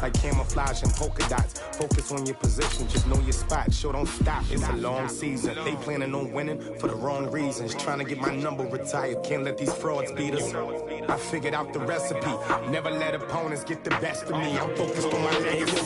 Like camouflage and polka dots. Focus on your position, just know your spot. Show don't stop, it's a long season. They planning on winning for the wrong reasons. Trying to get my number retired, can't let these frauds beat us. I figured out the recipe, never let opponents get the best of me. I'm focused on my legacy.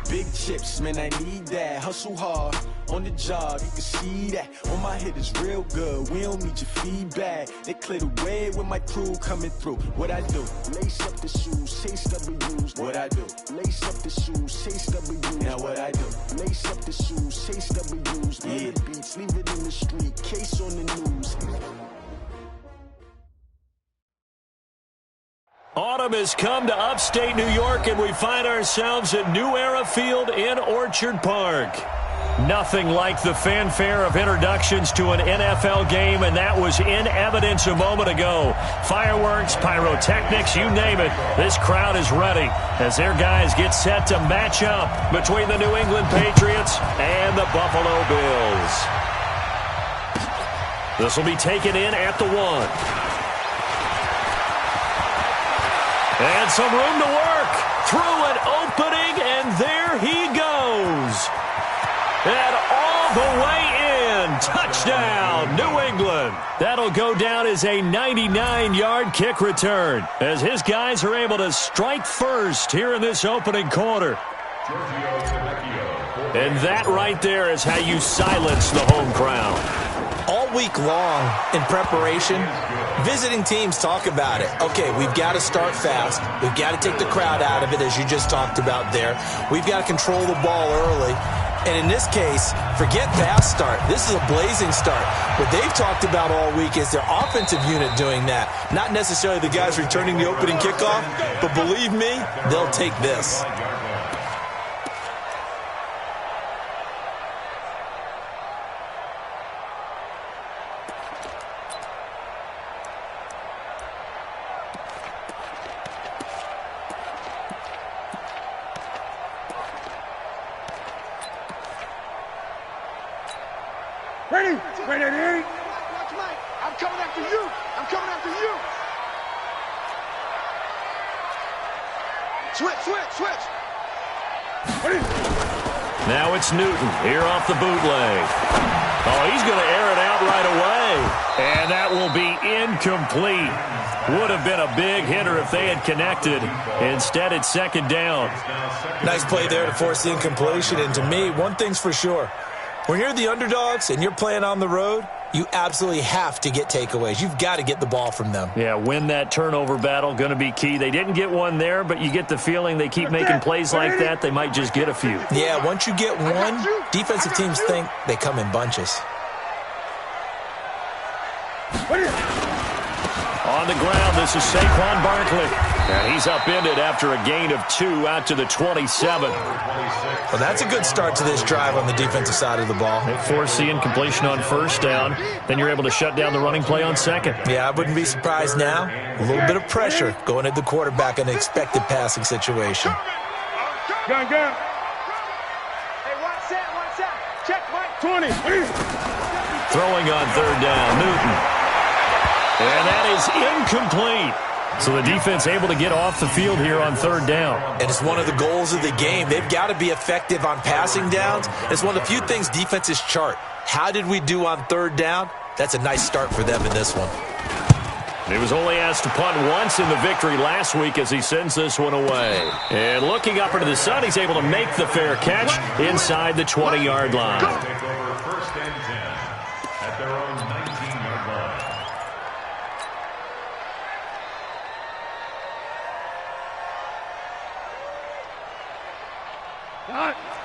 Big chips, man, I need that. Hustle hard on the job, you can see that. On my head is real good, we don't need your feedback. They clear the way with my crew coming through. What I do? Lace up the shoes, chase W's. What I do? Lace up the shoes, chase W's. Now what I do? Lace up the shoes, chase W's. Yeah, beats, leave it in the street, case on the news. Autumn has come to upstate New York, and we find ourselves at New Era Field in Orchard Park. Nothing like the fanfare of introductions to an NFL game, and that was in evidence a moment ago. Fireworks, pyrotechnics, you name it. This crowd is ready as their guys get set to match up between the New England Patriots and the Buffalo Bills. This will be taken in at the 1. And some room to work. Through an opening, and there he goes. And all the way in. Touchdown, New England. That'll go down as a 99-yard kick return as his guys are able to strike first here in this opening quarter. And that right there is how you silence the home crowd. All week long in preparation, visiting teams talk about it. Okay, we've got to start fast. We've got to take the crowd out of it, as you just talked about there. We've got to control the ball early. And in this case, forget fast start. This is a blazing start. What they've talked about all week is their offensive unit doing that. Not necessarily the guys returning the opening kickoff, but believe me, they'll take this. Ready? Ready? Watch Mike. I'm coming after you. I'm coming after you. Switch. Ready? Now it's Newton here off the bootleg. Oh, he's going to air it out right away. And that will be incomplete. Would have been a big hitter if they had connected. Instead, it's second down. Nice play there to force the incompletion. And to me, one thing's for sure. When you're the underdogs and you're playing on the road, you absolutely have to get takeaways. You've got to get the ball from them. Yeah, win that turnover battle, going to be key. They didn't get one there, but you get the feeling they keep making plays like that, they might just get a few. Yeah, once you get one, defensive teams think they come in bunches. On the ground, this is Saquon Barkley. And he's upended after a gain of 2 out to the 27. Well, that's a good start to this drive on the defensive side of the ball. They force the incompletion on first down. Then you're able to shut down the running play on second. Yeah, I wouldn't be surprised now. A little bit of pressure going at the quarterback in an expected passing situation. Gun. Hey, one set. Check, Mike. 20. Throwing on third down, Newton. And that is incomplete. So the defense able to get off the field here on third down. And it's one of the goals of the game. They've got to be effective on passing downs. It's one of the few things defenses chart. How did we do on third down? That's a nice start for them in this one. He was only asked to punt once in the victory last week as he sends this one away. And looking up into the sun, he's able to make the fair catch inside the 20-yard line. First and 10 at their own 19-yard line.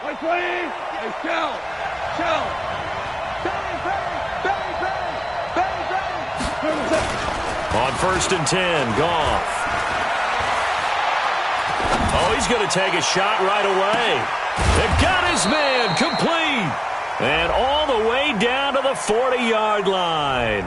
Like playing. Hey, shell. Bang. On first and 10, Goff. Oh, he's going to take a shot right away. They got his man complete. And all the way down to the 40-yard line.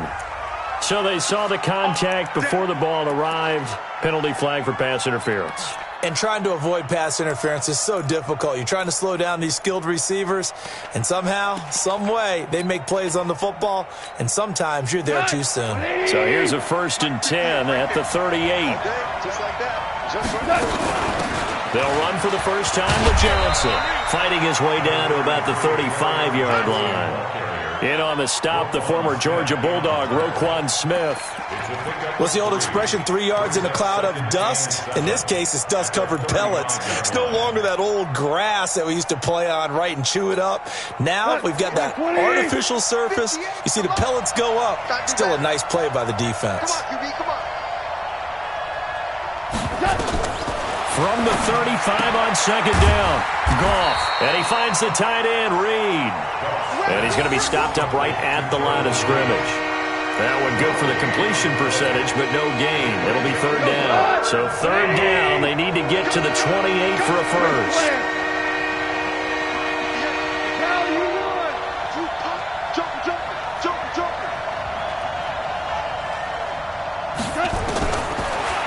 So they saw the contact before the ball arrived. Penalty flag for pass interference. And trying to avoid pass interference is so difficult. You're trying to slow down these skilled receivers, and somehow, some way, they make plays on the football, and sometimes you're there too soon. So here's a first and 10 at the 38. Just like that. They'll run for the first time with Johnson, fighting his way down to about the 35-yard line. In on the stop, the former Georgia Bulldog, Roquan Smith. What's the old expression, 3 yards in a cloud of dust? In this case, it's dust-covered pellets. It's no longer that old grass that we used to play on, right, and chew it up. Now we've got that artificial surface. You see the pellets go up. Still a nice play by the defense. From the 35 on second down, Goff. And he finds the tight end, Reed. And he's going to be stopped up right at the line of scrimmage. That one good for the completion percentage, but no gain. It'll be third down. So third down, they need to get to the 28 for a first.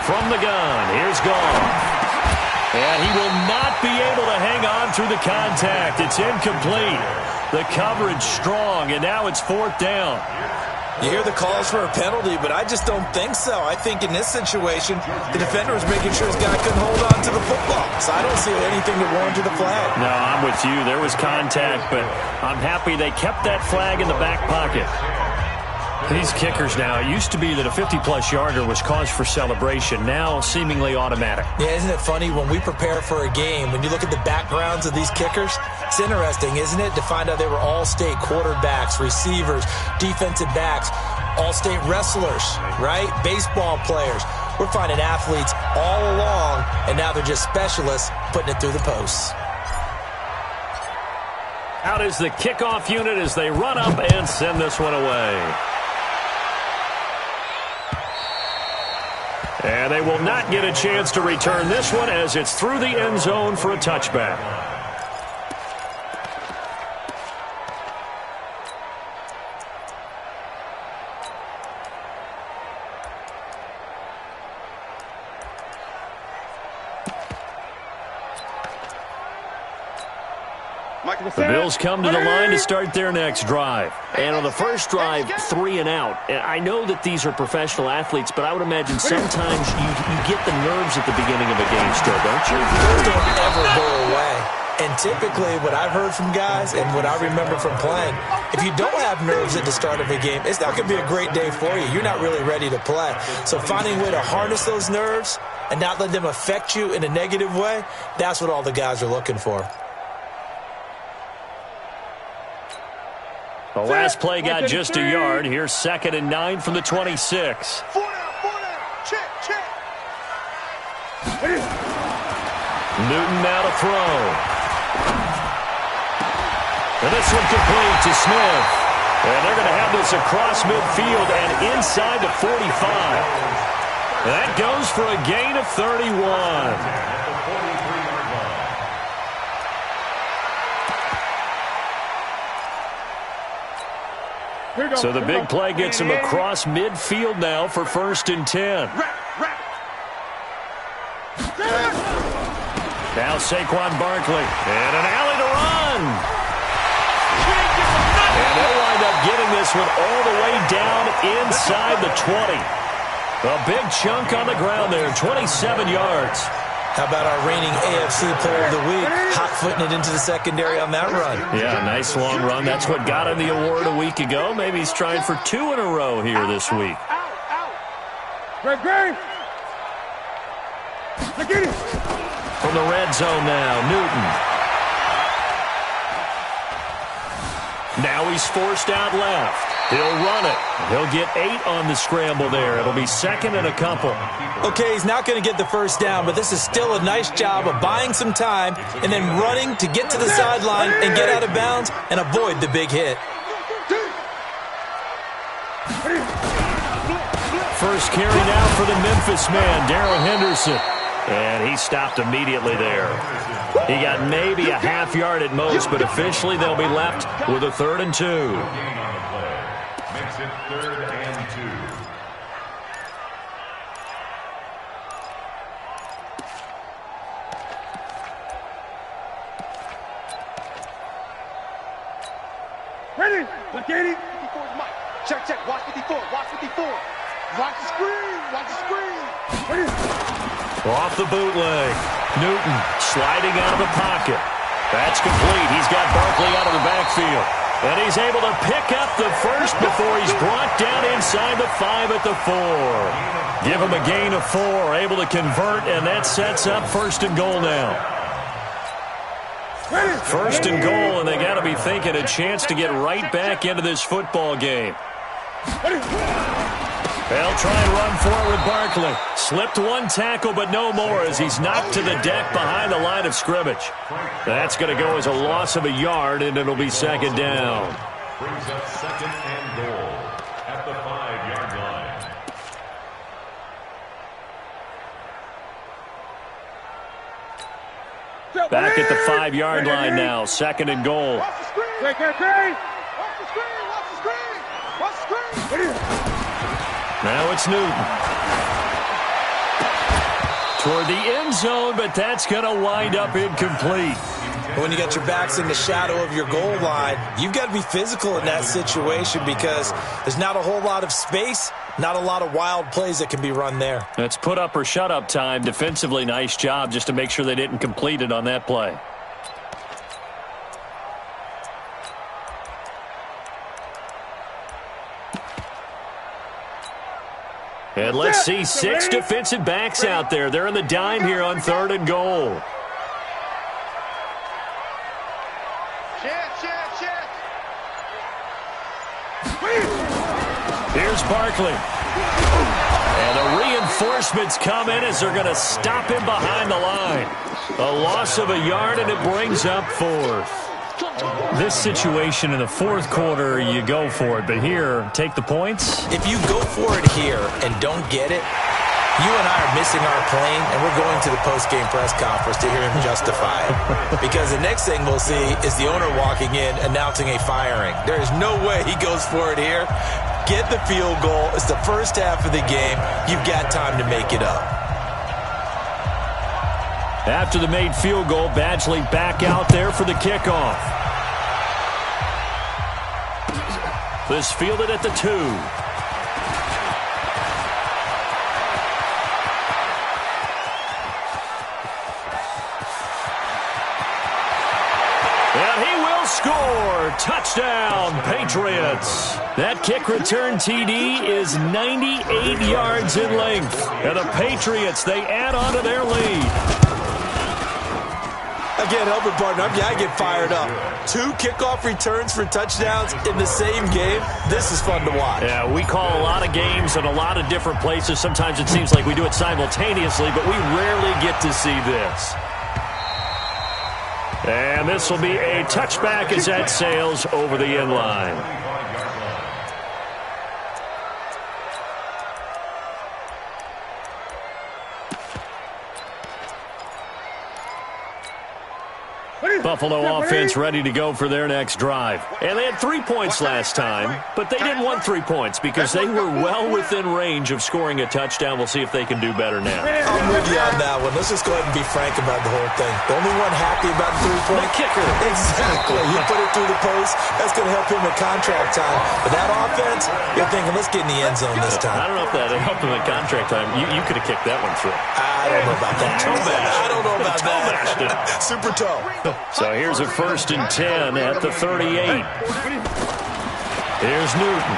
From the gun, here's Goff. And he will not be able to hang on through the contact. It's incomplete. The coverage strong, and now it's fourth down. You hear the calls for a penalty, but I just don't think so. I think in this situation, the defender was making sure his guy couldn't hold on to the football. So I don't see anything to warrant the flag. No, I'm with you. There was contact, but I'm happy they kept that flag in the back pocket. These kickers now, it used to be that a 50-plus yarder was cause for celebration. Now, seemingly automatic. Yeah, isn't it funny when we prepare for a game, when you look at the backgrounds of these kickers, it's interesting, isn't it, to find out they were all-state quarterbacks, receivers, defensive backs, all-state wrestlers, right? Baseball players. We're finding athletes all along, and now they're just specialists putting it through the posts. Out is the kickoff unit as they run up and send this one away. And they will not get a chance to return this one as it's through the end zone for a touchback. The Bills come to the line to start their next drive. And on the first drive, 3 and out. And I know that these are professional athletes, but I would imagine sometimes you get the nerves at the beginning of a game still, don't you? Those don't ever go away. And typically what I've heard from guys and what I remember from playing, if you don't have nerves at the start of a game, it's not going to be a great day for you. You're not really ready to play. So finding a way to harness those nerves and not let them affect you in a negative way, that's what all the guys are looking for. The last play got just a yard. Here's 2nd and 9 from the 26. 4 down. Check. Newton now to throw. And this one complete to Smith. And they're going to have this across midfield and inside the 45. That goes for a gain of 31. So the big play gets him across midfield now for 1st and 10. Now Saquon Barkley. And an alley to run. And they'll wind up getting this one all the way down inside the 20. A big chunk on the ground there, 27 yards. How about our reigning AFC Player of the Week, hot-footing it into the secondary on that run? Yeah, nice long run. That's what got him the award a week ago. Maybe he's trying for 2 in a row here this week. Great. Get it. From the red zone now, Newton. Now he's forced out left. He'll run it. He'll get 8 on the scramble there. It'll be 2nd and a couple. Okay, he's not going to get the first down, but this is still a nice job of buying some time and then running to get to the sideline and get out of bounds and avoid the big hit. First carry now for the Memphis man, Darrell Henderson. And he stopped immediately there. He got maybe a half yard at most, but officially they'll be left with a 3rd and 2. Makes it 3rd and 2. Ready. Look at it. 54 is Mike. Check. Watch 54. Watch the screen. Ready. Off the bootleg. Newton sliding out of the pocket. That's complete. He's got Barkley out of the backfield. And he's able to pick up the first before he's brought down inside the 5 at the 4. Give him a gain of 4, able to convert, and that sets up 1st and goal now. 1st and goal, and they got to be thinking a chance to get right back into this football game. They'll try and run forward with Barkley. Slipped one tackle, but no more as he's knocked to the deck behind the line of scrimmage. That's going to go as a loss of a yard, and it'll be 2nd down. Brings up 2nd and goal at the 5-yard line. Back at the 5-yard line now. 2nd and goal. Watch the screen. Watch the screen. Watch the screen. Now it's Newton. Toward the end zone, but that's going to wind up incomplete. When you got your backs in the shadow of your goal line, you've got to be physical in that situation because there's not a whole lot of space, not a lot of wild plays that can be run there. It's put up or shut up time. Defensively, nice job just to make sure they didn't complete it on that play. And let's see 6 defensive backs out there. They're in the dime here on 3rd and goal. Here's Barkley. And the reinforcements come in as they're going to stop him behind the line. A loss of a yard, and it brings up 4th. This situation in the 4th quarter, you go for it. But here, take the points. If you go for it here and don't get it, you and I are missing our plane, and we're going to the post-game press conference to hear him justify it. Because the next thing we'll see is the owner walking in announcing a firing. There is no way he goes for it here. Get the field goal. It's the first half of the game. You've got time to make it up. After the made field goal, Badgley back out there for the kickoff. This fielded at the 2. And he will score. Touchdown, Patriots. That kick return TD is 98 yards in length. And the Patriots, they add on to their lead. I can't help it, partner. I get fired up. 2 kickoff returns for touchdowns in the same game. This is fun to watch. Yeah, we call a lot of games in a lot of different places. Sometimes it seems like we do it simultaneously, but we rarely get to see this. And this will be a touchback as that sails over the end line. Buffalo offense ready to go for their next drive. And they had 3 points last time, but they didn't want 3 points because they were well within range of scoring a touchdown. We'll see if they can do better now. I'm with you on that one. Let's just go ahead and be frank about the whole thing. The only one happy about the 3-point The kicker. Exactly. You put it through the post. That's going to help him with contract time. But that offense, you're thinking, let's get in the end zone this time. I don't know if that helped him at contract time. You could have kicked that one through. I don't know about that. I don't know about that. Super toe. So here's a 1st and 10 at the 38. Here's Newton.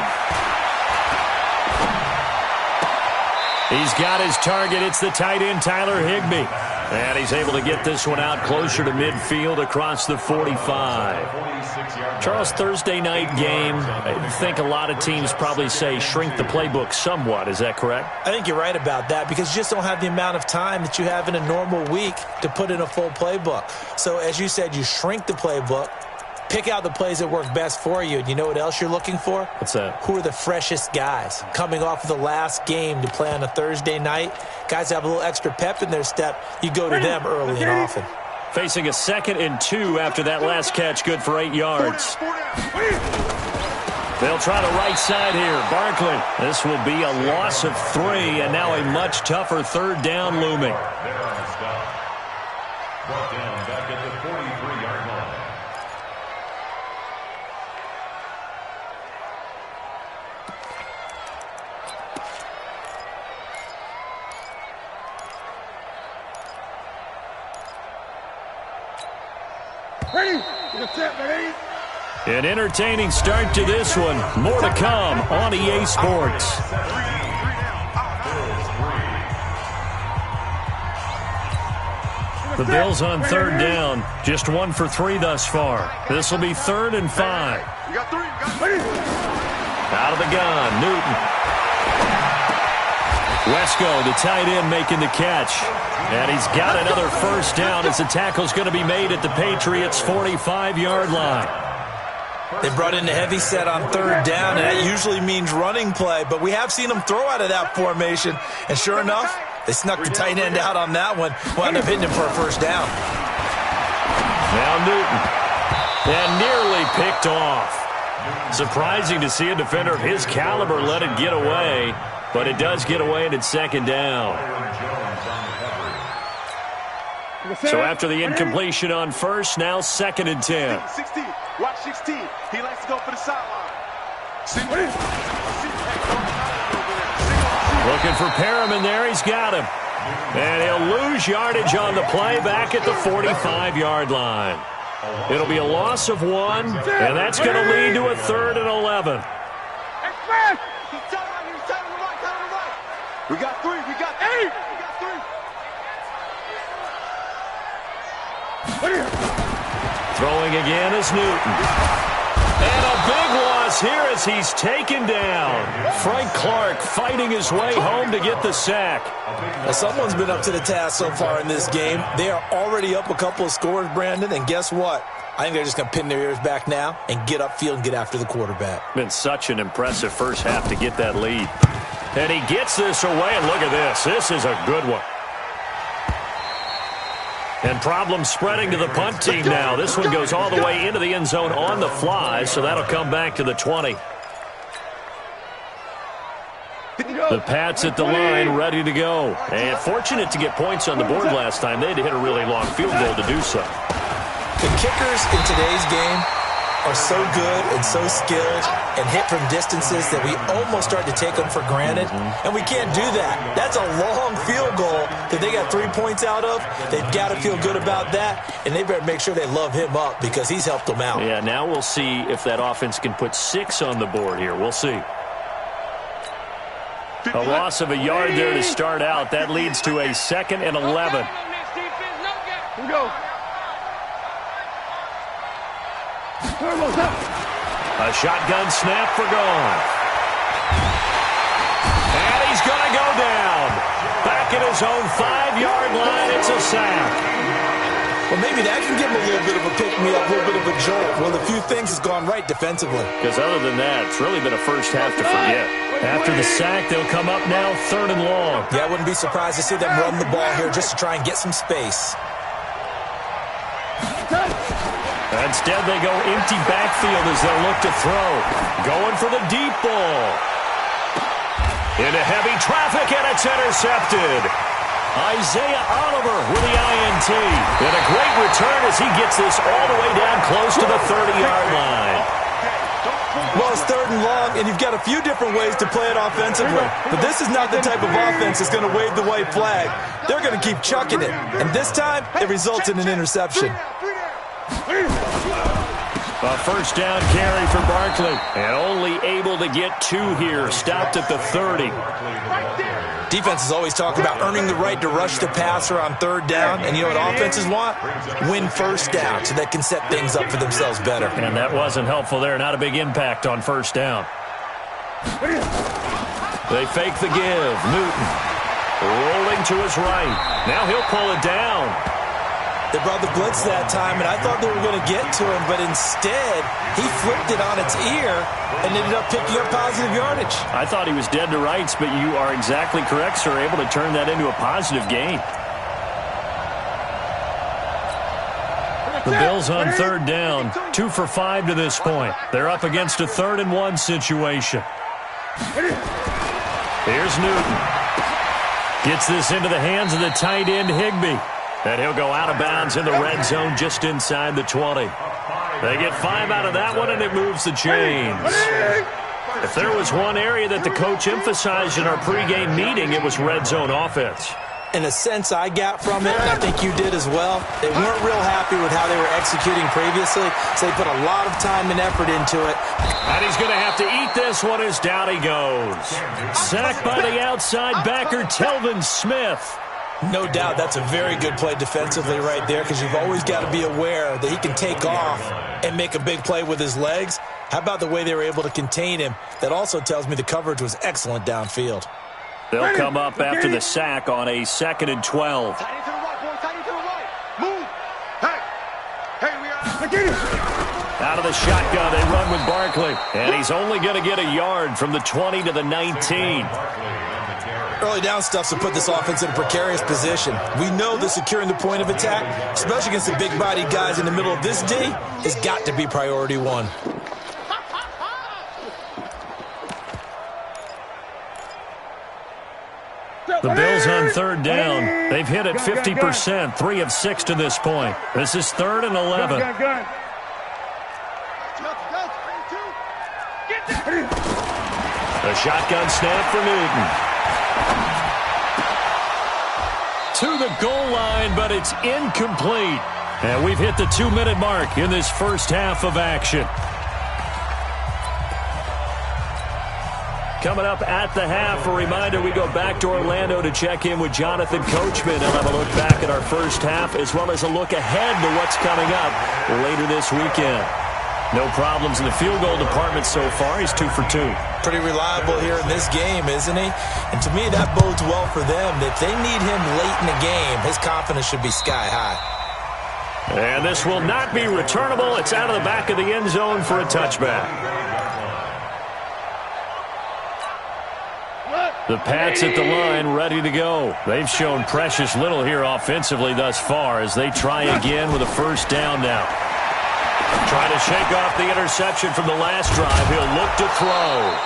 He's got his target. It's the tight end, Tyler Higbee. And he's able to get this one out closer to midfield across the 45. Charles, Thursday night game, I think a lot of teams probably say shrink the playbook somewhat. Is that correct? I think you're right about that because you just don't have the amount of time that you have in a normal week to put in a full playbook. So as you said, you shrink the playbook, pick out the plays that work best for you. And you know what else you're looking for? What's that? Who are the freshest guys? Coming off of the last game to play on a Thursday night, guys have a little extra pep in their step. You go to them early and often. Facing a 2nd and 2 after that last catch, good for 8 yards. They'll try the right side here. Barkley. This will be a loss of 3, and now a much tougher 3rd down looming. They're on the stop. Brought down back at the 43-yard line. Ready? Ready? An entertaining start to this one. More to come on EA Sports. The Bills on third down. Just 1 for 3 thus far. This will be 3rd and 5. Out of the gun, Newton. Wesco, the tight end, making the catch. And he's got another first down as the tackle's going to be made at the Patriots' 45-yard line. They brought in a heavy set on third down, and that usually means running play, but we have seen them throw out of that formation. And sure enough, they snuck the tight end out on that one, wound up hitting him for a first down. Now Newton. And nearly picked off. Surprising to see a defender of his caliber let it get away, but it does get away and it's second down. So after the incompletion on first, now 2nd and 10. 16. Watch 16. He likes to go for the sideline. Looking for Perriman there. He's got him. And he'll lose yardage on the play back at the 45-yard line. It'll be a loss of 1, and that's going to lead to a 3rd and 11. We got 3. We got 8. We got 3. Throwing again is Newton. And a big loss here as he's taken down. Frank Clark fighting his way home to get the sack. Well, someone's been up to the task so far in this game. They are already up a couple of scores, Brandon, and guess what? I think they're just going to pin their ears back now and get upfield and get after the quarterback. Been such an impressive first half to get that lead. And he gets this away, and look at this. This is a good one. And problems spreading to the punt team now. This one goes all the way into the end zone on the fly, so that'll come back to the 20. The Pats at the line, ready to go. And fortunate to get points on the board last time. They had to hit a really long field goal to do so. The kickers in today's game are so good and so skilled and hit from distances that we almost start to take them for granted, and we can't do that. That's a long field goal that they got 3 points out of. They've got to feel good about that, and they better make sure they love him up because he's helped them out. Yeah, now we'll see if that offense can put 6 on the board here. We'll see. A loss of a yard there to start out. That leads to a 2nd and 11. Here we go. A shotgun snap for Goff. And he's going to go down. Back at his own 5-yard line, it's a sack. Well, maybe that can give him a little bit of a pick-me-up, a little bit of a jolt. Well, a few things has gone right defensively. Because other than that, it's really been a first half to forget. After the sack, they'll come up now 3rd and long. Yeah, I wouldn't be surprised to see them run the ball here just to try and get some space. Instead, they go empty backfield as they'll look to throw. Going for the deep ball. Into heavy traffic, and it's intercepted. Isaiah Oliver with the INT. And a great return as he gets this all the way down close to the 30-yard line. Well, it's 3rd and long, and you've got a few different ways to play it offensively. But this is not the type of offense that's going to wave the white flag. They're going to keep chucking it. And this time, it results in an interception. A first down carry for Barkley. And only able to get 2 here. Stopped at the 30. Defense is always talking about earning the right to rush the passer on 3rd down. And you know what offenses want? Win first down so they can set things up for themselves better. And that wasn't helpful there. Not a big impact on first down. They fake the give. Newton rolling to his right. Now he'll pull it down. They brought the blitz that time, and I thought they were going to get to him, but instead, he flipped it on its ear and ended up picking up positive yardage. I thought he was dead to rights, but you are exactly correct, sir, able to turn that into a positive gain. The Bills on 3rd down, 2 for 5 to this point. They're up against a 3rd and 1 situation. Here's Newton. Gets this into the hands of the tight end, Higbee. And he'll go out of bounds in the red zone just inside the 20. They get 5 out of that one, and it moves the chains. If there was one area that the coach emphasized in our pregame meeting, it was red zone offense. And the sense I got from it, and I think you did as well, they weren't real happy with how they were executing previously, so they put a lot of time and effort into it. And he's going to have to eat this one as down he goes. Sacked by the outside backer, Telvin Smith. No doubt that's a very good play defensively right there, because you've always got to be aware that he can take off and make a big play with his legs. How about the way they were able to contain him? That also tells me the coverage was excellent downfield. They'll come up after the sack on a 2nd and 12. Tight end to the right, boy. Tight end to the right. Move. Hey, we are. Out of the shotgun, they run with Barkley. And he's only going to get a yard from the 20 to the 19. Early down stuff's to put this offense in a precarious position. We know that securing the point of attack, especially against the big-bodied guys in the middle of this D, has got to be priority one. The Bills on 3rd down. They've hit it 50%, 3 of 6 to this point. This is 3rd and 11. The shotgun snap for Newton. To the goal line, but it's incomplete. And we've hit the 2-minute mark in this first half of action. Coming up at the half, a reminder, we go back to Orlando to check in with Jonathan Coachman and have a look back at our first half, as well as a look ahead to what's coming up later this weekend. No problems in the field goal department so far. He's 2 for 2. Pretty reliable here in this game, isn't he? And to me, that bodes well for them. If they need him late in the game, his confidence should be sky high. And this will not be returnable. It's out of the back of the end zone for a touchback. The Pats at the line, ready to go. They've shown precious little here offensively thus far as they try again with a first down now. Trying to shake off the interception from the last drive. He'll look to throw.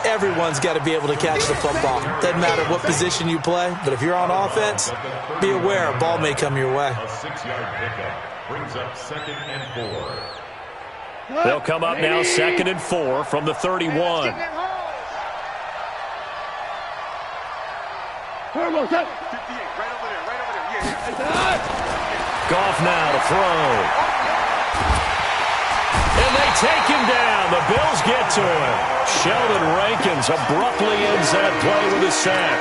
Everyone's got to be able to catch the football. Doesn't matter what position you play, but if you're on offense, be aware a ball may come your way. A 6-yard pickup brings up 2nd and 4. They'll come up now 2nd and 4 from the 31. Goff now to throw. And they take him down. The Bills get to him. Sheldon Rankins abruptly ends that play with a sack.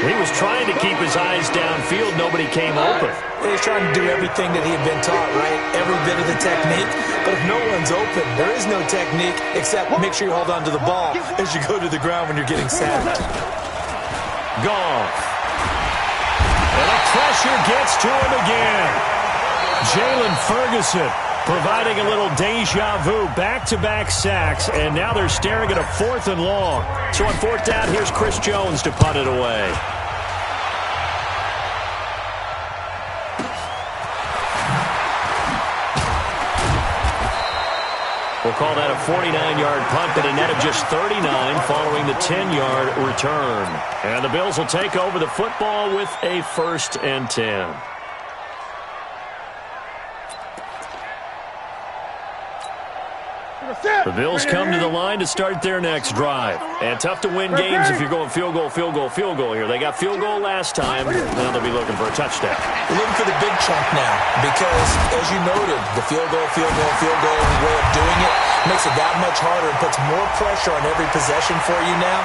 He was trying to keep his eyes downfield. Nobody came open. He was trying to do everything that he had been taught, right? Every bit of the technique. But if no one's open, there is no technique except make sure you hold on to the ball as you go to the ground when you're getting sacked. Goff. And the pressure gets to him again. Jalen Ferguson providing a little deja vu, back-to-back sacks, and now they're staring at a 4th and long. So on 4th down, here's Chris Jones to punt it away. We'll call that a 49-yard punt, but a net of just 39 following the 10-yard return. And the Bills will take over the football with a 1st and 10. The Bills come to the line to start their next drive. And tough to win games if you're going field goal here. They got field goal last time. Now they'll be looking for a touchdown. They're looking for the big chunk now because, as you noted, the field goal way of doing it makes it that much harder and puts more pressure on every possession for you now.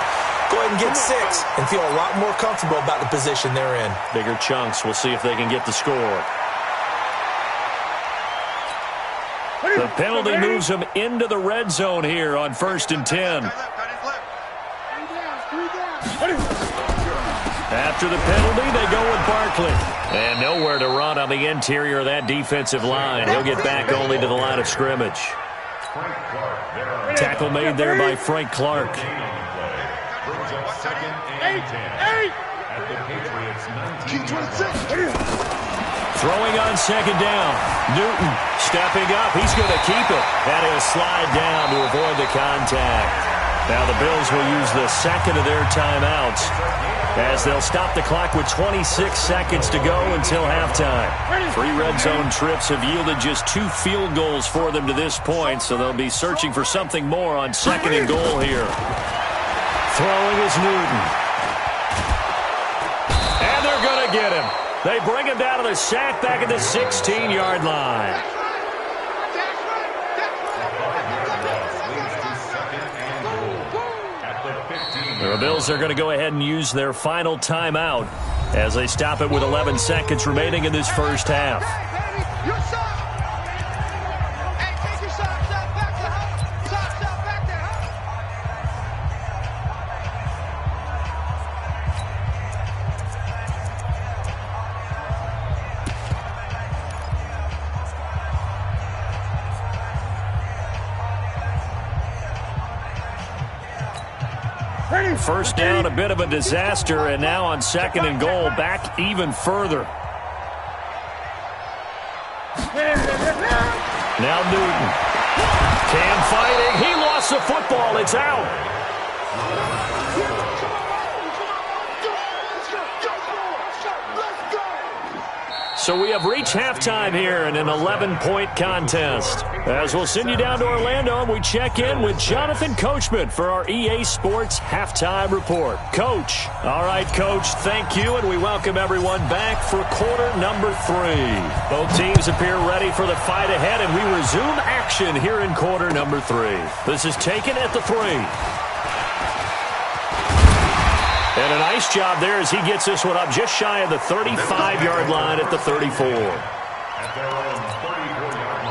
Go ahead and get 6 and feel a lot more comfortable about the position they're in. Bigger chunks. We'll see if they can get the score. The penalty moves them into the red zone here on 1st and 10. After the penalty, they go with Barkley. And nowhere to run on the interior of that defensive line. He'll get back only to the line of scrimmage. Tackle made there by Frank Clark. Throwing on 2nd down. Newton stepping up. He's going to keep it. And he'll slide down to avoid the contact. Now the Bills will use the 2nd of their timeouts as they'll stop the clock with 26 seconds to go until halftime. 3 red zone trips have yielded just 2 field goals for them to this point, so they'll be searching for something more on 2nd and goal here. Throwing is Newton. They bring him down to the sack back at the 16-yard line. The Bills are going to go ahead and use their final timeout as they stop it with 11 seconds remaining in this first half. First down, a bit of a disaster, and now on second and goal, back even further. Now Newton. Cam fighting. He lost the football. It's out. So we have reached halftime here in an 11-point contest. As we'll send you down to Orlando, and we check in with Jonathan Coachman for our EA Sports Halftime Report. Coach. All right, Coach, thank you, and we welcome everyone back for quarter number 3. Both teams appear ready for the fight ahead, and we resume action here in quarter number 3. This is taken at the 3. And a nice job there as he gets this one up just shy of the 35-yard line at the 34. At their own 34-yard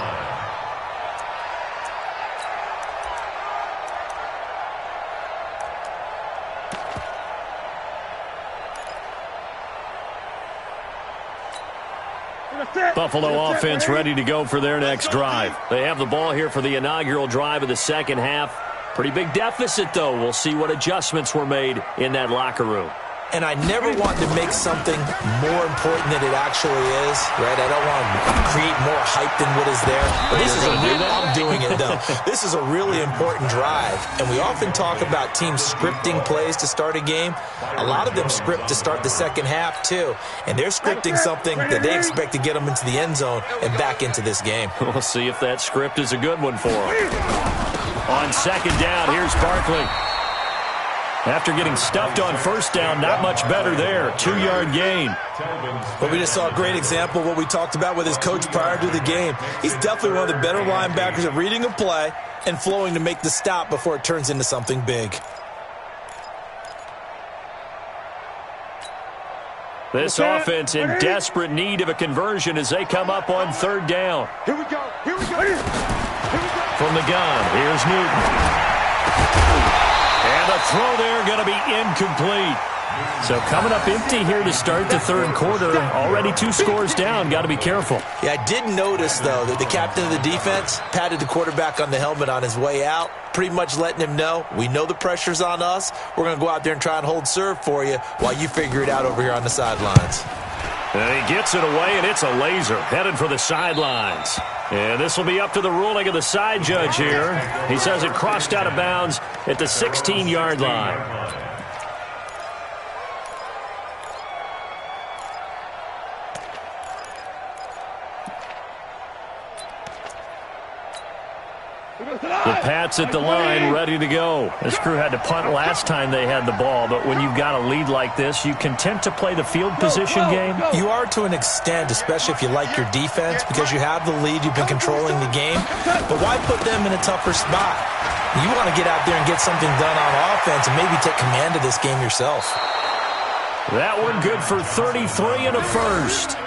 line. Buffalo offense ready to go for their next drive. They have the ball here for the inaugural drive of the second half. Pretty big deficit, though. We'll see what adjustments were made in that locker room. And I never want to make something more important than it actually is, right? I don't want to create more hype than what is there. But this is I'm doing it, though. This is a really important drive. And we often talk about teams scripting plays to start a game. A lot of them script to start the second half, too. And they're scripting something that they expect to get them into the end zone and back into this game. We'll see if that script is a good one for them. On second down, here's Barkley. After getting stuffed on first down, not much better there. 2-yard gain. But we just saw a great example of what we talked about with his coach prior to the game. He's definitely one of the better linebackers at reading a play and flowing to make the stop before it turns into something big. This offense in desperate need of a conversion as they come up on third down. Here we go. Here we go. Here we go. From the gun, here's Newton. And the throw there going to be incomplete. So coming up empty here to start the third quarter. Already 2 scores down. Got to be careful. Yeah, I did notice, though, that the captain of the defense patted the quarterback on the helmet on his way out, pretty much letting him know, we know the pressure's on us. We're going to go out there and try and hold serve for you while you figure it out over here on the sidelines. And he gets it away, and it's a laser headed for the sidelines. And this will be up to the ruling of the side judge here. He says it crossed out of bounds at the 16-yard line. The Pats at the line, ready to go. This crew had to punt last time they had the ball, but when you've got a lead like this, you content to play the field position game? You are to an extent, especially if you like your defense, because you have the lead, you've been controlling the game. But why put them in a tougher spot? You want to get out there and get something done on offense and maybe take command of this game yourself. That one good for 33 and a first.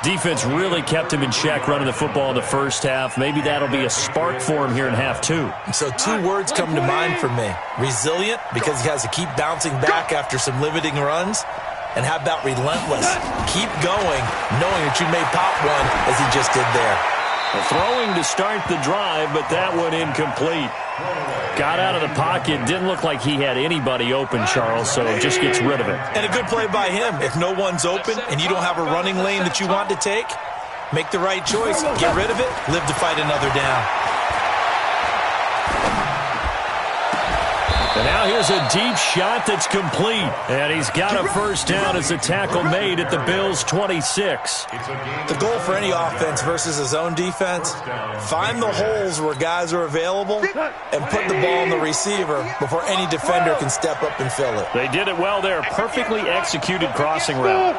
Defense really kept him in check running the football in the first half. Maybe that'll be a spark for him here in half 2. So 2 words come to mind for me. Resilient, because he has to keep bouncing back after some limiting runs. And how about relentless? Keep going, knowing that you may pop one as he just did there. Throwing to start the drive, but that one incomplete. Got out of the pocket. Didn't look like he had anybody open, Charles, so just gets rid of it. And a good play by him. If no one's open and you don't have a running lane that you want to take, make the right choice. Get rid of it. Live to fight another down. And now here's a deep shot that's complete. And he's got a first down as the tackle made at the Bills' 26. The goal for any offense versus his own defense, find the holes where guys are available and put the ball on the receiver before any defender can step up and fill it. They did it well there. Perfectly executed crossing route.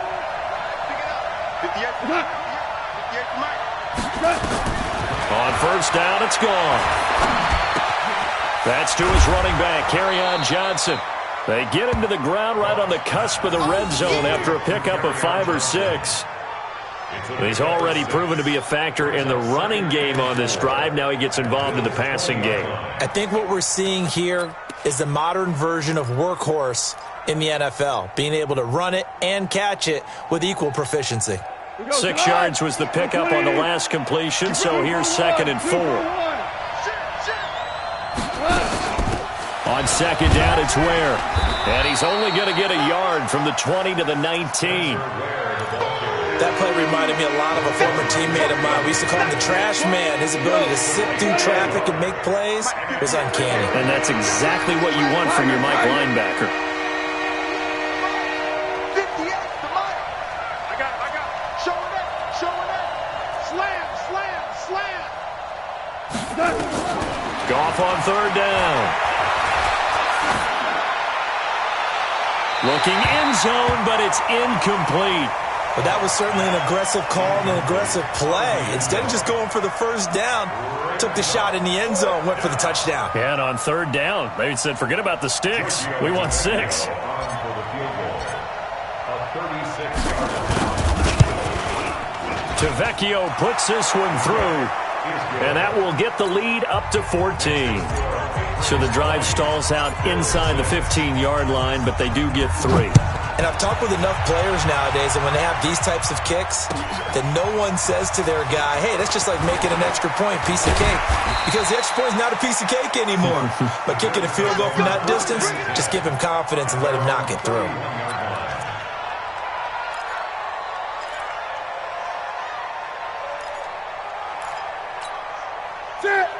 On first down, it's gone. That's to his running back, Kerryon Johnson. They get him to the ground right on the cusp of the red zone after a pickup of 5 or 6. He's already proven to be a factor in the running game on this drive. Now he gets involved in the passing game. I think what we're seeing here is the modern version of workhorse in the NFL, being able to run it and catch it with equal proficiency. 6 yards was the pickup on the last completion, so here's 2nd and 4. On second down, it's Ware. And he's only going to get a yard from the 20 to the 19. That play reminded me a lot of a former teammate of mine. We used to call him the trash man. His ability to sit through traffic and make plays was uncanny. And that's exactly what you want from your Mike linebacker. 58 to Mike. I got it. Showing it. Slam. Goff on third down. Looking end zone, but it's incomplete. But that was certainly an aggressive call and an aggressive play. Instead of just going for the first down, took the shot in the end zone, went for the touchdown. And on third down, they said, forget about the sticks. We want 6. Tavecchio puts this one through, and that will get the lead up to 14. So the drive stalls out inside the 15-yard line, but they do get 3. And I've talked with enough players nowadays that when they have these types of kicks, that no one says to their guy, hey, that's just like making an extra point, piece of cake. Because the extra point is not a piece of cake anymore. But kicking a field goal from that distance, just give him confidence and let him knock it through.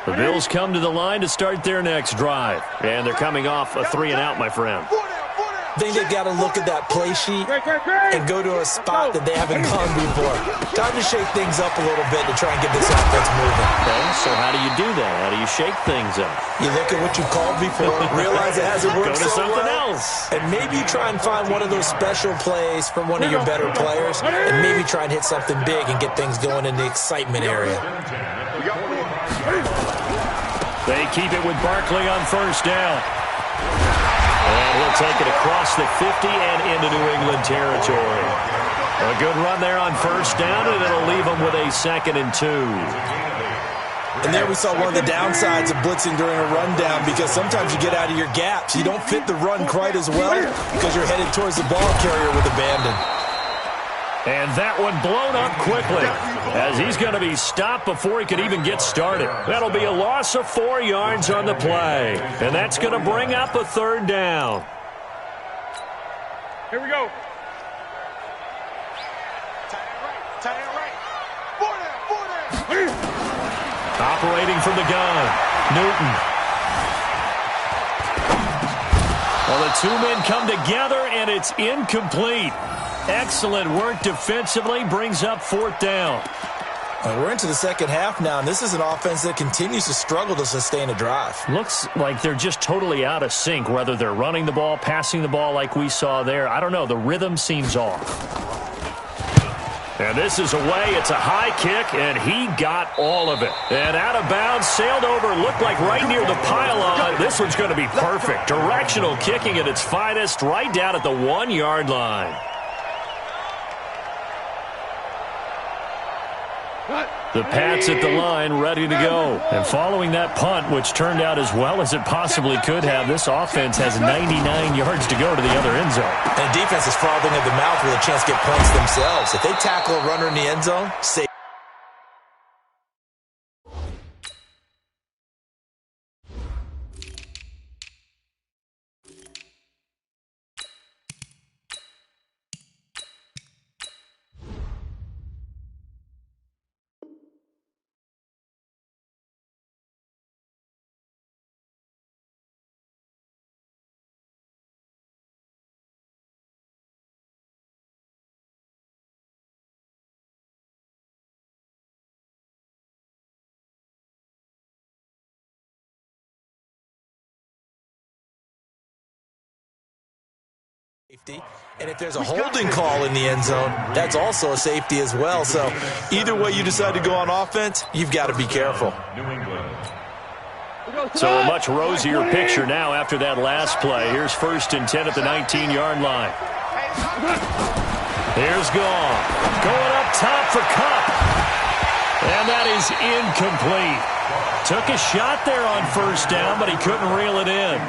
The Bills come to the line to start their next drive. And they're coming off a 3-and-out, my friend. I think they've got to look at that play sheet and go to a spot that they haven't gone before. Time to shake things up a little bit to try and get this offense moving. Okay, so how do you do that? How do you shake things up? You look at what you've called before, realize it hasn't worked Go to so something well, else. and maybe try and find one of those special plays from one of your better players, and maybe try and hit something big and get things going in the excitement area. They keep it with Barkley on first down. And he'll take it across the 50 and into New England territory. A good run there on first down, and it'll leave them with a 2nd and 2. And there we saw one of the downsides of blitzing during a rundown, because sometimes you get out of your gaps. You don't fit the run quite as well because you're headed towards the ball carrier with abandon. And that one blown up quickly as he's going to be stopped before he could even get started. That'll be a loss of 4 yards on the play. And that's going to bring up a 3rd down. Here we go. Tight end right. 4 down. Operating from the gun, Newton. Well, the 2 men come together, and it's incomplete. Excellent work defensively, brings up 4th down. We're into the second half now, and this is an offense that continues to struggle to sustain a drive. Looks like they're just totally out of sync, whether they're running the ball, passing the ball like we saw there. I don't know. The rhythm seems off. And this is away. It's a high kick, and he got all of it. And out of bounds, sailed over, looked like right near the pylon. This one's going to be perfect. Directional kicking at its finest, right down at the 1-yard line. The Pats at the line, ready to go. And following that punt, which turned out as well as it possibly could have, this offense has 99 yards to go to the other end zone. And defense is frothing at the mouth with a chance to get points themselves. If they tackle a runner in the end zone, save. safety. And if there's a holding call in the end zone, that's also a safety as well. So either way you decide to go on offense, you've got to be careful. So a much rosier picture now after that last play. Here's 1st and 10 at the 19-yard line. Here's Goff. Going up top for Kupp. And that is incomplete. Took a shot there on 1st down, but he couldn't reel it in.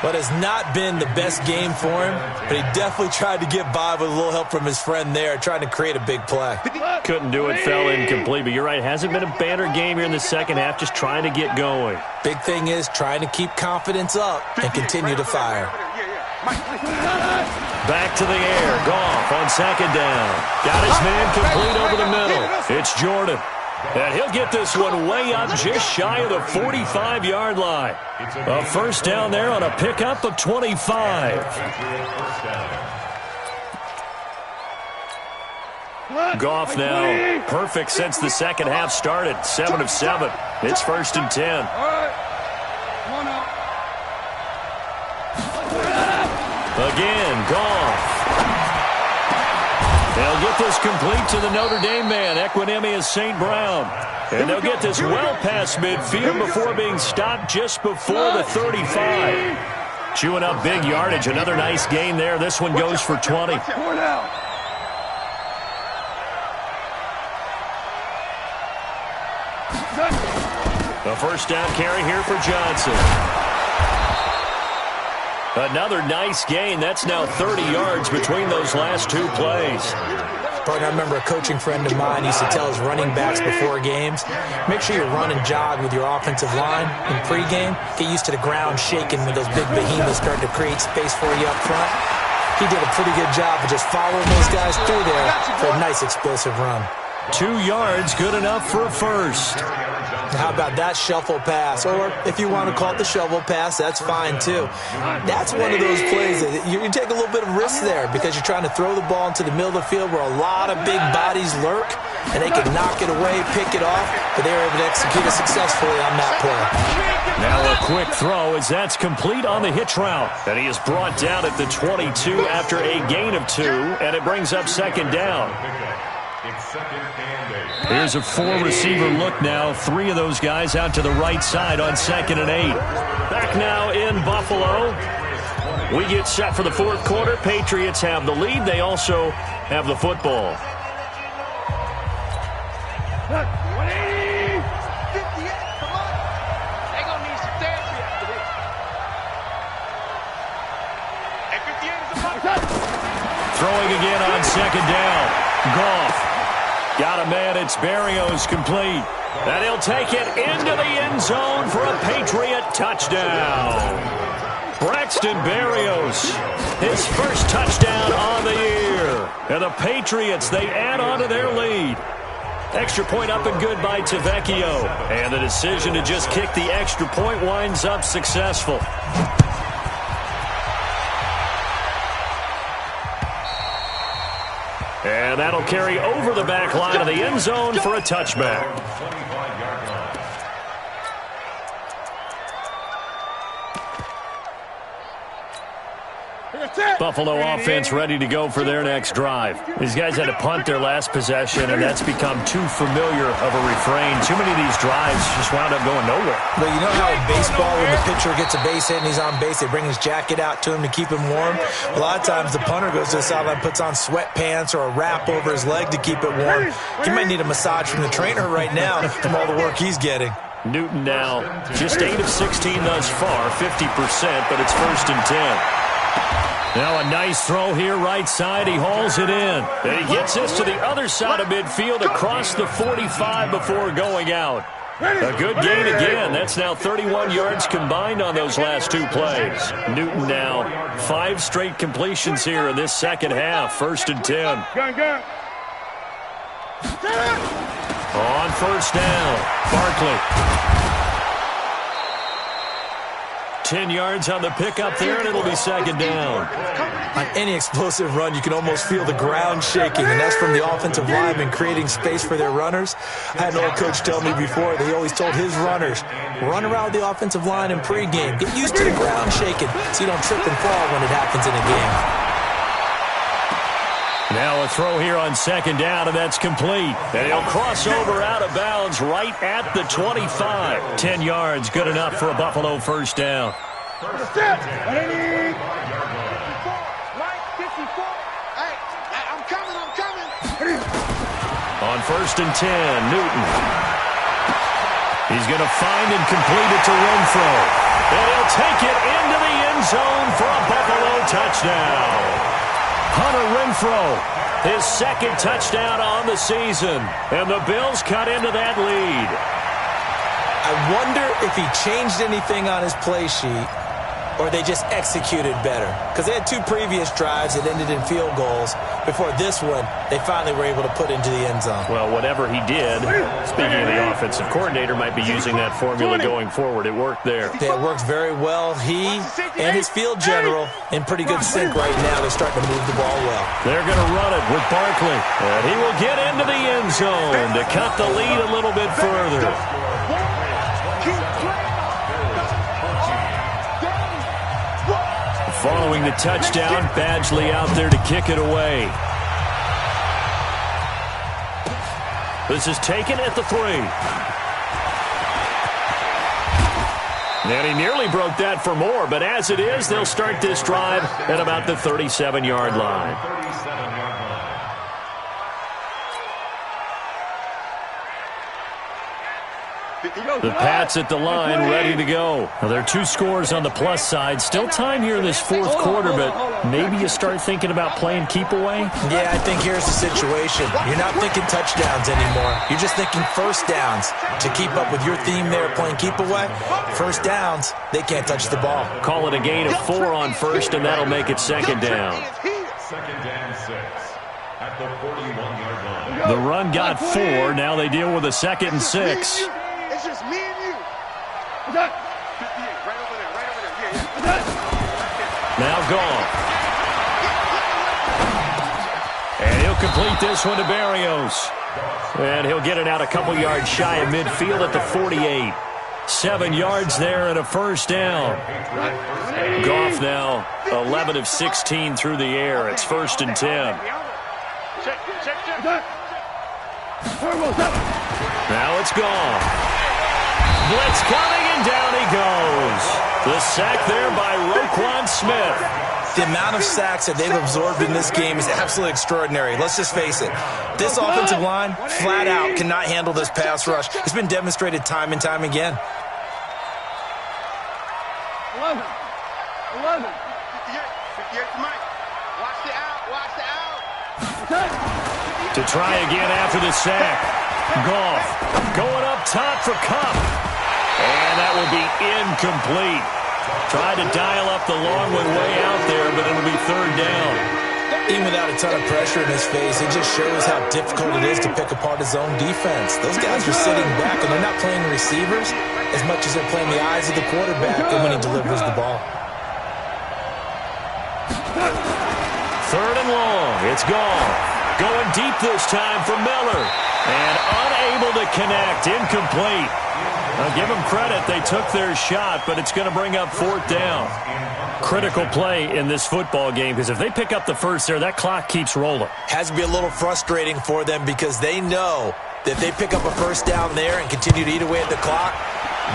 But it's not been the best game for him, but he definitely tried to get by with a little help from his friend there, trying to create a big play. Couldn't do it, fell incomplete. But you're right, hasn't been a banner game here in the second half, just trying to get going. Big thing is trying to keep confidence up and continue to fire. Back to the air. Goff on 2nd down. Got his man complete over the middle. It's Jordan. And he'll get this one way up just shy of the 45-yard line. A 1st down there on a pickup of 25. Goff now perfect since the second half started. 7 of 7. It's 1st and 10. Again, Goff. They'll get this complete to the Notre Dame man, Equinemius St. Brown. And they'll get this well past midfield before being stopped just before the 35. Chewing up big yardage. Another nice gain there. This one goes for 20. The 1st down carry here for Johnson. Another nice gain. That's now 30 yards between those last 2 plays. Partner, I remember a coaching friend of mine used to tell his running backs before games, make sure you run and jog with your offensive line in pregame. Get used to the ground shaking when those big behemoths start to create space for you up front. He did a pretty good job of just following those guys through there for a nice explosive run. 2 yards, good enough for a 1st. How about that shuffle pass? Or if you want to call it the shovel pass, that's fine too. That's one of those plays that you take a little bit of risk there because you're trying to throw the ball into the middle of the field where a lot of big bodies lurk, and they can knock it away, pick it off, but they were able to execute it successfully on that play. Now a quick throw as that's complete on the hitch route. And he is brought down at the 22 after a gain of 2, and it brings up 2nd down. Here's a 4-receiver look now. 3 of those guys out to the right side on 2nd and 8. Back now in Buffalo. We get set for the 4th quarter. Patriots have the lead. They also have the football. 180! 58, come on! They're going to need some therapy after this. And 58 is a must. Throwing again on 2nd down. Goff. Got a man, it's Berrios complete. And he'll take it into the end zone for a Patriot touchdown. Braxton Berrios, his 1st touchdown on the year. And the Patriots, they add on to their lead. Extra point up and good by Tavecchio. And the decision to just kick the extra point winds up successful. And that'll carry over the back line of the end zone for a touchback. Buffalo offense ready to go for their next drive. These guys had to punt their last possession, and that's become too familiar of a refrain. Too many of these drives just wound up going nowhere. But you know how in baseball, when the pitcher gets a base hit and he's on base, they bring his jacket out to him to keep him warm? A lot of times the punter goes to the sideline, puts on sweatpants or a wrap over his leg to keep it warm. He might need a massage from the trainer right now from all the work he's getting. Newton now just 8 of 16 thus far, 50%, but it's 1st and 10. Now a nice throw here right side. He hauls it in. And he gets this to the other side of midfield across the 45 before going out. A good gain again. That's now 31 yards combined on those last 2 plays. Newton now 5 straight completions here in this second half. 1st and 10. On 1st down, Barkley. 10 yards on the pickup there, and it'll be 2nd down. On any explosive run, you can almost feel the ground shaking, and that's from the offensive linemen creating space for their runners. I had an old coach tell me before that he always told his runners, run around the offensive line in pregame. Get used to the ground shaking so you don't trip and fall when it happens in a game. Now a throw here on second down, and that's complete. And he'll cross over out of bounds right at the 25. 10 yards, good enough for a Buffalo first down. On first and 10, Newton. He's going to find and complete it to Renfro. And he'll take it into the end zone for a Buffalo touchdown. Hunter Renfro, his second touchdown on the season. And the Bills cut into that lead. I wonder if he changed anything on his play sheet or they just executed better. Because they had two previous drives that ended in field goals. Before this one, they finally were able to put into the end zone. Well, whatever he did, speaking of the offensive coordinator, might be using that formula going forward. It worked there. Yeah, it worked very well. He and his field general in pretty good sync right now. They're starting to move the ball well. They're going to run it with Barkley. And he will get into the end zone to cut the lead a little bit further. Following the touchdown, Badgley out there to kick it away. This is taken at the 3. And he nearly broke that for more, but as it is, they'll start this drive at about the 37-yard line. The Pats at the line, ready to go. Now, there are 2 scores on the plus side. Still time here in this fourth quarter, but maybe you start thinking about playing keep away? Yeah, I think here's the situation. You're not thinking touchdowns anymore. You're just thinking first downs. To keep up with your theme there, playing keep away, first downs, they can't touch the ball. Call it a gain of 4 on first, and that'll make it second down. Second and 6 at the 41-yard line. The run got 4. Now they deal with a second and 6. It's just me and you. Right over there. Yeah. Now gone. And he'll complete this one to Barrios. And he'll get it out a couple yards shy of midfield at the 48. 7 yards there and a first down. Goff now 11 of 16 through the air. It's first and 10. Now it's gone. Blitz coming, and down he goes. The sack there by Roquan Smith. The amount of sacks that they've absorbed in this game is absolutely extraordinary. Let's just face it. This offensive line, flat out, cannot handle this pass rush. It's been demonstrated time and time again. 11. Mike, watch the out. To try again after the sack. Goff going up top for Kupp. And that will be incomplete. Tried to dial up the long one way out there, but it'll be third down. Even without a ton of pressure in his face, it just shows how difficult it is to pick apart his own defense. Those guys are sitting back, and they're not playing receivers as much as they're playing the eyes of the quarterback and when he delivers the ball. Third and long. It's gone. Going deep this time for Miller. And unable to connect. Incomplete. I'll give them credit. They took their shot, but it's going to bring up fourth down. Critical play in this football game, because if they pick up the first there, that clock keeps rolling. Has to be a little frustrating for them because they know that if they pick up a first down there and continue to eat away at the clock,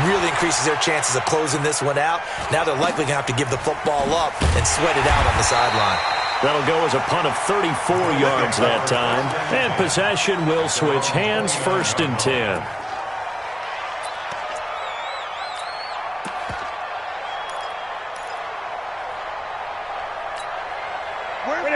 really increases their chances of closing this one out. Now they're likely going to have to give the football up and sweat it out on the sideline. That'll go as a punt of 34 yards that time. And possession will switch hands, first and 10.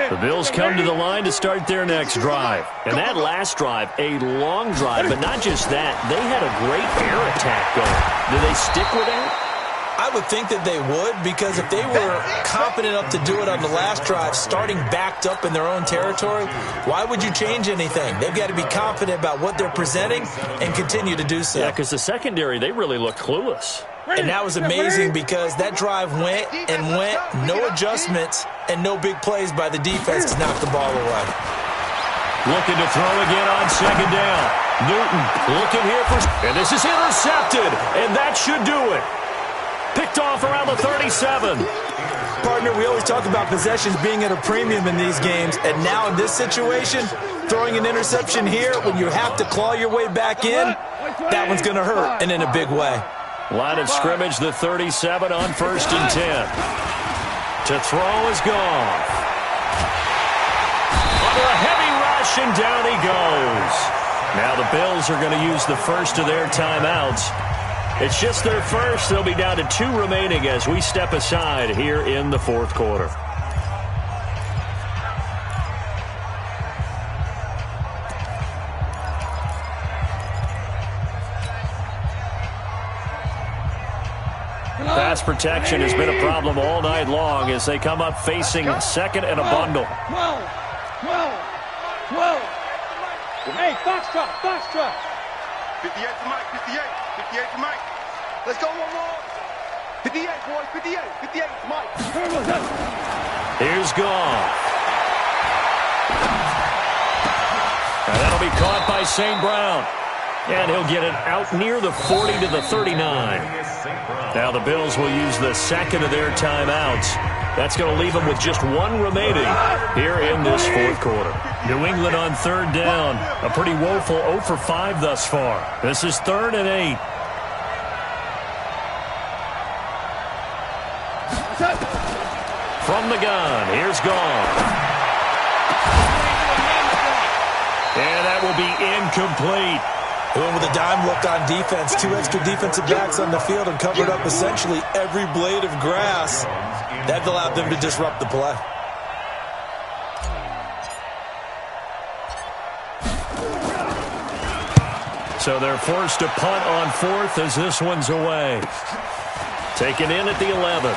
The Bills come to the line to start their next drive. And that last drive, a long drive, but not just that. They had a great air attack going. Do they stick with that? I would think that they would, because if they were confident enough to do it on the last drive, starting backed up in their own territory, why would you change anything? They've got to be confident about what they're presenting and continue to do so. Yeah, because the secondary, they really look clueless. And that was amazing because that drive went and went, no adjustments and no big plays by the defense to knock the ball away. Looking to throw again on second down. Newton looking here for... And this is intercepted, and that should do it. Picked off around the 37. Partner, we always talk about possessions being at a premium in these games, and now in this situation, throwing an interception here when you have to claw your way back in, that one's going to hurt, and in a big way. Line of scrimmage, the 37 on 1st and 10. To throw is Goff. Under a heavy rush, and down he goes. Now the Bills are going to use the first of their timeouts. It's just their first. They'll be down to 2 remaining as we step aside here in the 4th quarter. Pass protection has been a problem all night long as they come up facing second and a bundle. 12. Hey, Foxtrot. 58 to Mike, 58 to Mike. Let's go one more. 58, boys, 58 to Mike. Here's Goff. And that'll be caught by St. Brown. And he'll get it out near the 40 to the 39. Now the Bills will use the second of their timeouts. That's going to leave them with just 1 remaining here in this 4th quarter. New England on 3rd down. A pretty woeful 0 for 5 thus far. This is 3rd and 8. From the gun, here's Goff. And that will be incomplete. They went with a dime look on defense. 2 extra defensive backs on the field and covered up essentially every blade of grass. That allowed them to disrupt the play. So they're forced to punt on 4th as this one's away. Taken in at the 11.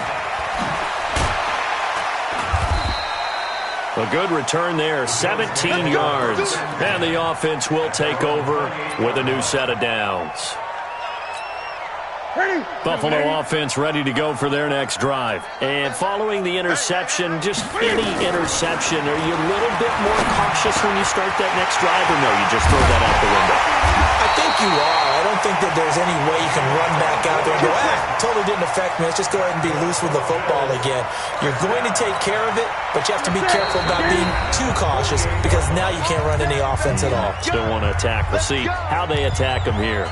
A good return there, 17 yards. And the offense will take over with a new set of downs. Buffalo offense ready to go for their next drive. And following the interception, just any interception, are you a little bit more cautious when you start that next drive, or no, you just throw that out the window? I think you are. I don't think that there's any way you can run back out there and go, totally didn't affect me. Let's just go ahead and be loose with the football again. You're going to take care of it, but you have to be careful about being too cautious because now you can't run any offense at all. Still want to attack. We'll see how they attack them here.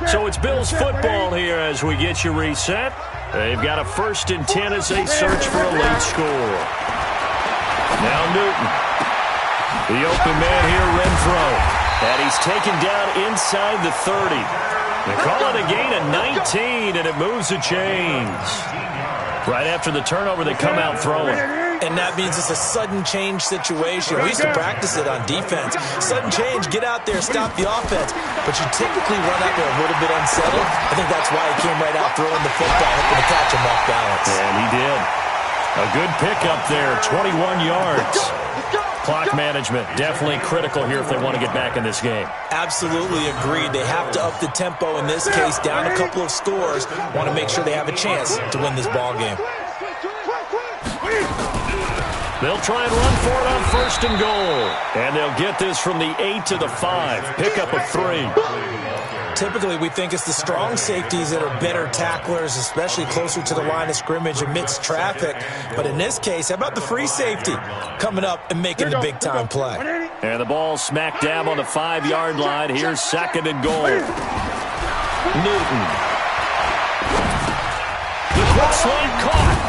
So it's Bills football here as we get you reset. They've got a 1st and 10 as they search for a late score. Now Newton. The open man here, Renfro. And he's taken down inside the 30. They call it a gain of 19, and it moves the chains. Right after the turnover, they come out throwing. And that means it's a sudden change situation. We used to practice it on defense. Sudden change, get out there, stop the offense. But you typically run out there a little bit unsettled. I think that's why he came right out throwing the football, hoping to catch him off balance. And he did. A good pickup there, 21 yards. Clock management, definitely critical here if they want to get back in this game. Absolutely agreed. They have to up the tempo in this case, down a couple of scores. Want to make sure they have a chance to win this ball game. They'll try and run for it on 1st and goal. And they'll get this from the 8 to the 5. Pickup of 3. Typically, we think it's the strong safeties that are better tacklers, especially closer to the line of scrimmage amidst traffic. But in this case, how about the free safety coming up and making the big-time play? And the ball smack dab on the 5-yard line. Here's 2nd and goal. Newton. The quick slant caught.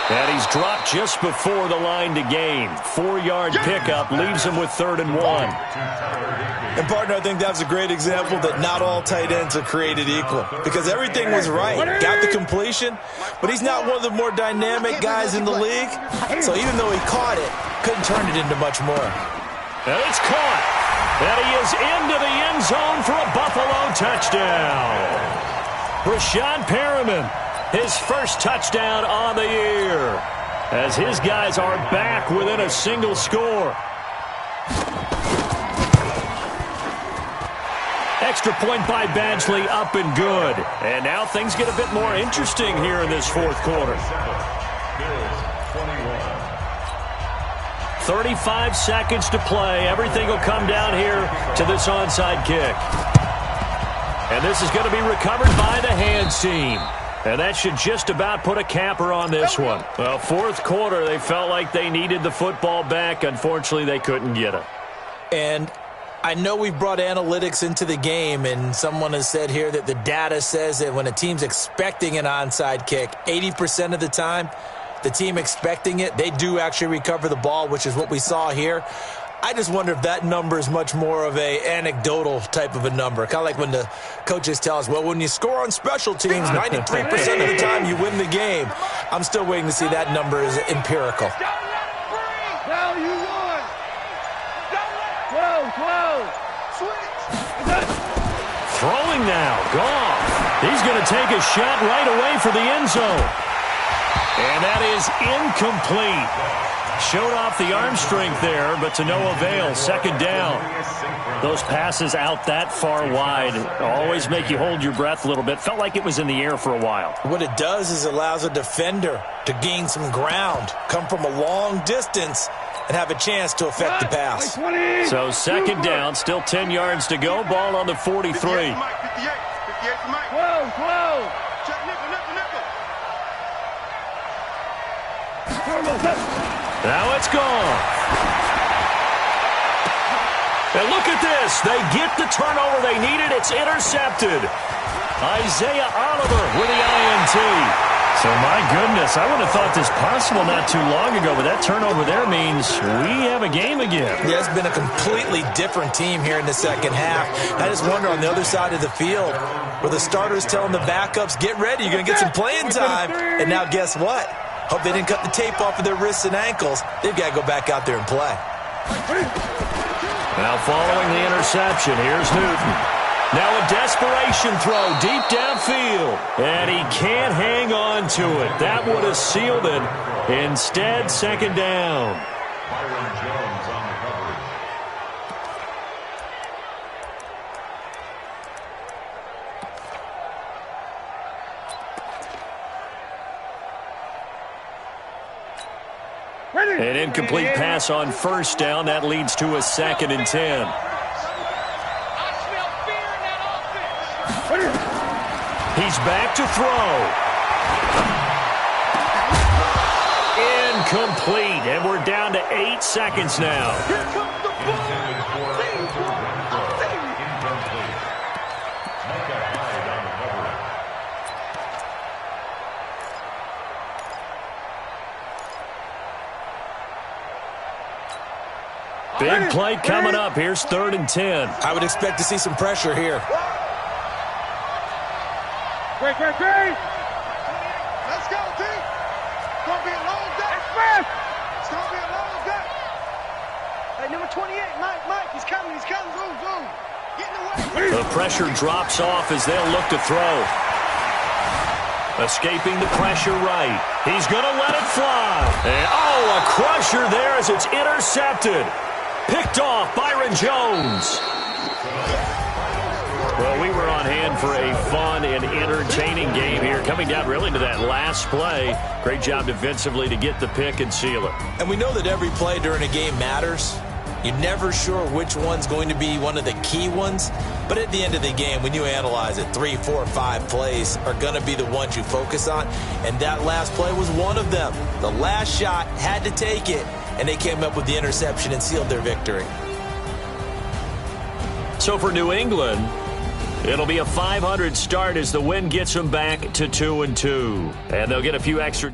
And he's dropped just before the line to gain. 4-yard pickup leaves him with 3rd and 1. And, partner, I think that's a great example that not all tight ends are created equal because everything was right. Got the completion, but he's not one of the more dynamic guys in the league. So even though he caught it, couldn't turn it into much more. And it's caught. And he is into the end zone for a Buffalo touchdown. Rashawn Perriman, his first touchdown on the year, as his guys are back within a single score. Extra point by Badgley, up and good. And now things get a bit more interesting here in this 4th quarter. 35 seconds to play. Everything will come down here to this onside kick. And this is going to be recovered by the hands team. And that should just about put a capper on this one. Well, fourth quarter, they felt like they needed the football back. Unfortunately, they couldn't get it. And I know we've brought analytics into the game, and someone has said here that the data says that when a team's expecting an onside kick, 80% of the time, the team expecting it, they do actually recover the ball, which is what we saw here. I just wonder if that number is much more of a anecdotal type of a number. Kind of like when the coaches tell us, well, when you score on special teams, 93% of the time you win the game. I'm still waiting to see that number is empirical. Now you won. 12. Switch. Throwing now. Goff. He's going to take a shot right away for the end zone. And that is incomplete. Showed off the arm strength there, but to no avail. Second down. Those passes out that far wide always make you hold your breath a little bit. Felt like it was in the air for a while. What it does is allows a defender to gain some ground, come from a long distance, and have a chance to affect the pass. So second down, still 10 yards to go. Ball on the 43. 58 to Mike. 12. Check nickel. Now it's gone. And look at this. They get the turnover they needed. It's intercepted. Isaiah Oliver with the INT. So, my goodness, I would have thought this possible not too long ago, but that turnover there means we have a game again. Yeah, it's been a completely different team here in the second half. I just wonder on the other side of the field where the starters telling the backups, get ready, you're going to get some playing time. And now guess what? Hope they didn't cut the tape off of their wrists and ankles. They've got to go back out there and play. Now following the interception, here's Newton. Now a desperation throw deep downfield. And he can't hang on to it. That would have sealed it. Instead, second down. An incomplete pass on first down. That leads to a 2nd and 10. He's back to throw. Incomplete. And we're down to 8 seconds now. Here comes the ball. Big play coming up. Here's 3rd and 10. I would expect to see some pressure here. Great. Let's go, team. It's going to be a long day. It's going to be a long day. Hey, number 28, Mike, he's coming. Zoom. Get in the way. The pressure drops off as they'll look to throw. Escaping the pressure right. He's going to let it fly. And, a crusher there as it's intercepted. Picked off Byron Jones. Well, we were on hand for a fun and entertaining game here. Coming down really to that last play. Great job defensively to get the pick and seal it. And we know that every play during a game matters. You're never sure which one's going to be one of the key ones. But at the end of the game, when you analyze it, 3, 4, 5 plays are going to be the ones you focus on. And that last play was one of them. The last shot had to take it. And they came up with the interception and sealed their victory. So for New England, it'll be a 500 start as the win gets them back to 2-2. And they'll get a few extra